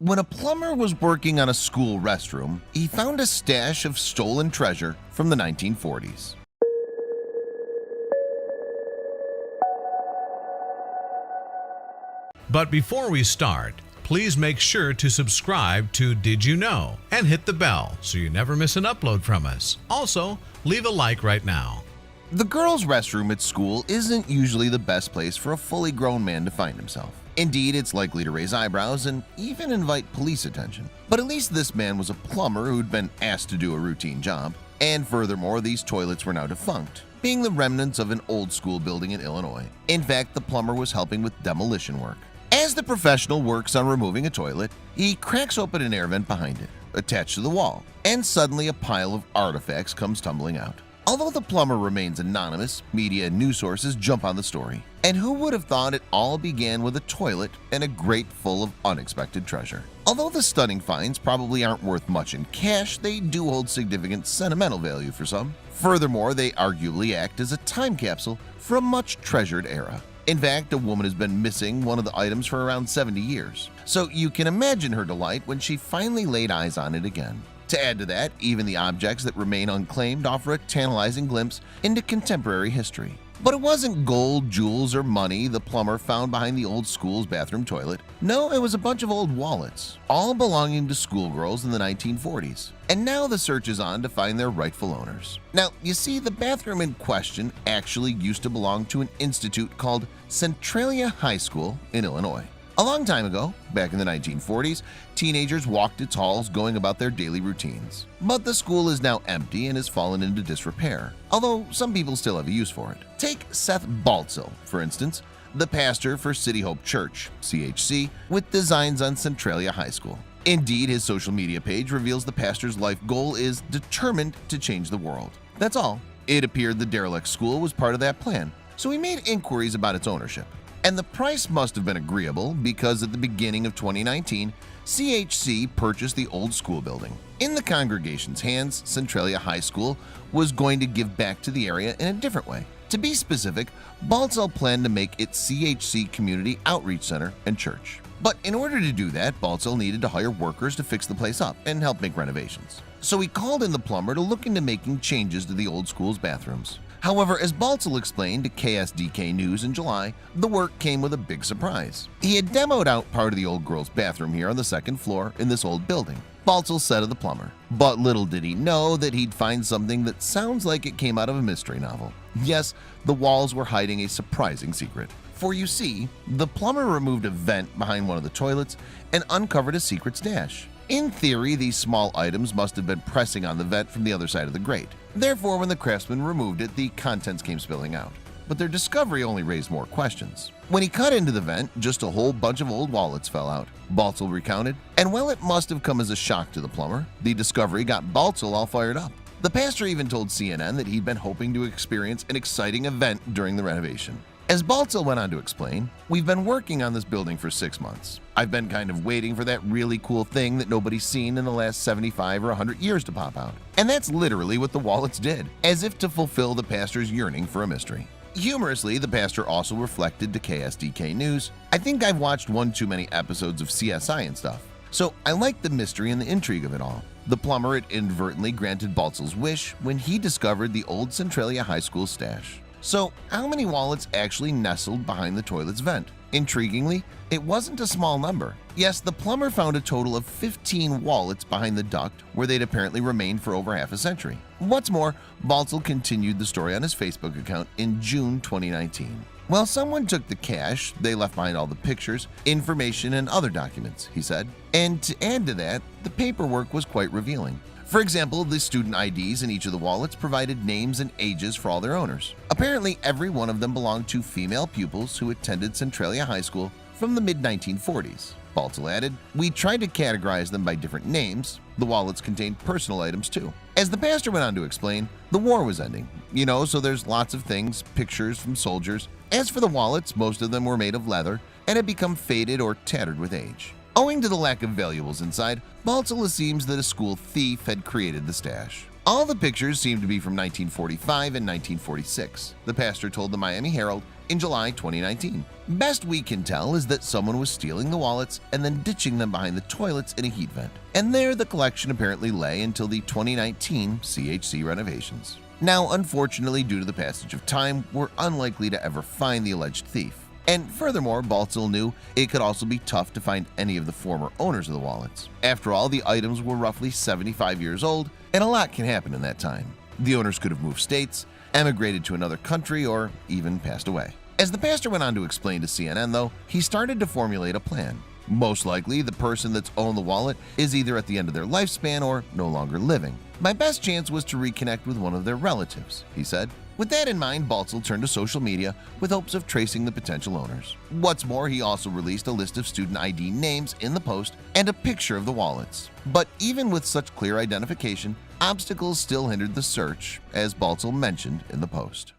When a plumber was working on a school restroom, he found a stash of stolen treasure from the 1940s. But before we start, please make sure to subscribe to Did You Know and hit the bell so you never miss an upload from us. Also, leave a like right now. The girls' restroom at school isn't usually the best place for a fully grown man to find himself. Indeed, it's likely to raise eyebrows and even invite police attention. But at least this man was a plumber who'd been asked to do a routine job. And furthermore, these toilets were now defunct, being the remnants of an old school building in Illinois. In fact, the plumber was helping with demolition work. As the professional works on removing a toilet, he cracks open an air vent behind it, attached to the wall, and suddenly a pile of artifacts comes tumbling out. Although the plumber remains anonymous, media and news sources jump on the story. And who would have thought it all began with a toilet and a grate full of unexpected treasure? Although the stunning finds probably aren't worth much in cash, they do hold significant sentimental value for some. Furthermore, they arguably act as a time capsule for a much treasured era. In fact, a woman has been missing one of the items for around 70 years. So you can imagine her delight when she finally laid eyes on it again. To add to that, even the objects that remain unclaimed offer a tantalizing glimpse into contemporary history. But it wasn't gold, jewels, or money the plumber found behind the old school's bathroom toilet. No, it was a bunch of old wallets, all belonging to schoolgirls in the 1940s. And now the search is on to find their rightful owners. Now, you see, the bathroom in question actually used to belong to an institute called Centralia High School in Illinois. A long time ago, back in the 1940s, teenagers walked its halls going about their daily routines. But the school is now empty and has fallen into disrepair, although some people still have a use for it. Take Seth Baltzel, for instance, the pastor for City Hope Church, CHC, with designs on Centralia High School. Indeed, his social media page reveals the pastor's life goal is determined to change the world. That's all. It appeared the derelict school was part of that plan, so he made inquiries about its ownership. And the price must have been agreeable because at the beginning of 2019, CHC purchased the old school building. In the congregation's hands, Centralia High School was going to give back to the area in a different way. To be specific, Baltzel planned to make it CHC Community Outreach Center and Church. But in order to do that, Baltzel needed to hire workers to fix the place up and help make renovations. So he called in the plumber to look into making changes to the old school's bathrooms. However, as Baltzel explained to KSDK News in July, the work came with a big surprise. He had demoed out part of the old girl's bathroom here on the second floor in this old building. Baltzel said of the plumber. But little did he know that he'd find something that sounds like it came out of a mystery novel. Yes, the walls were hiding a surprising secret. For you see, the plumber removed a vent behind one of the toilets and uncovered a secret stash. In theory, these small items must have been pressing on the vent from the other side of the grate. Therefore, when the craftsman removed it, the contents came spilling out. But their discovery only raised more questions. When he cut into the vent, just a whole bunch of old wallets fell out, Baltzel recounted. And while it must have come as a shock to the plumber, the discovery got Baltzel all fired up. The pastor even told CNN that he'd been hoping to experience an exciting event during the renovation. As Baltzel went on to explain, "We've been working on this building for 6 months. I've been kind of waiting for that really cool thing that nobody's seen in the last 75 or 100 years to pop out." And that's literally what the wallets did, as if to fulfill the pastor's yearning for a mystery. Humorously, the pastor also reflected to KSDK News, "I think I've watched one too many episodes of CSI and stuff. So I like the mystery and the intrigue of it all." The plumber had inadvertently granted Baltzel's wish when he discovered the old Centralia High School stash. So how many wallets actually nestled behind the toilet's vent? Intriguingly, it wasn't a small number. Yes, the plumber found a total of 15 wallets behind the duct where they'd apparently remained for over half a century. What's more, Baltzel continued the story on his Facebook account in June 2019. "Well, someone took the cash, they left behind all the pictures, information, and other documents," he said. And to add to that, the paperwork was quite revealing. For example, the student IDs in each of the wallets provided names and ages for all their owners. Apparently, every one of them belonged to female pupils who attended Centralia High School from the mid-1940s. Baltzel added, "We tried to categorize them by different names. The wallets contained personal items too." As the pastor went on to explain, the war was ending. So there's lots of things, pictures from soldiers. As for the wallets, most of them were made of leather and had become faded or tattered with age. Owing to the lack of valuables inside, Baltzel assumes that a school thief had created the stash. All the pictures seem to be from 1945 and 1946. The pastor told the Miami Herald, in July 2019. Best we can tell is that someone was stealing the wallets and then ditching them behind the toilets in a heat vent. And there the collection apparently lay until the 2019 CHC renovations. Now, unfortunately, due to the passage of time, we're unlikely to ever find the alleged thief. And furthermore, Baltzell knew it could also be tough to find any of the former owners of the wallets. After all, the items were roughly 75 years old, and a lot can happen in that time. The owners could have moved states, emigrated to another country, or even passed away. As the pastor went on to explain to CNN, though, he started to formulate a plan. Most likely, the person that's owned the wallet is either at the end of their lifespan or no longer living. My best chance was to reconnect with one of their relatives, he said. With that in mind, Baltzell turned to social media with hopes of tracing the potential owners. What's more, he also released a list of student ID names in the post and a picture of the wallets. But even with such clear identification, obstacles still hindered the search, as Baltzell mentioned in the post.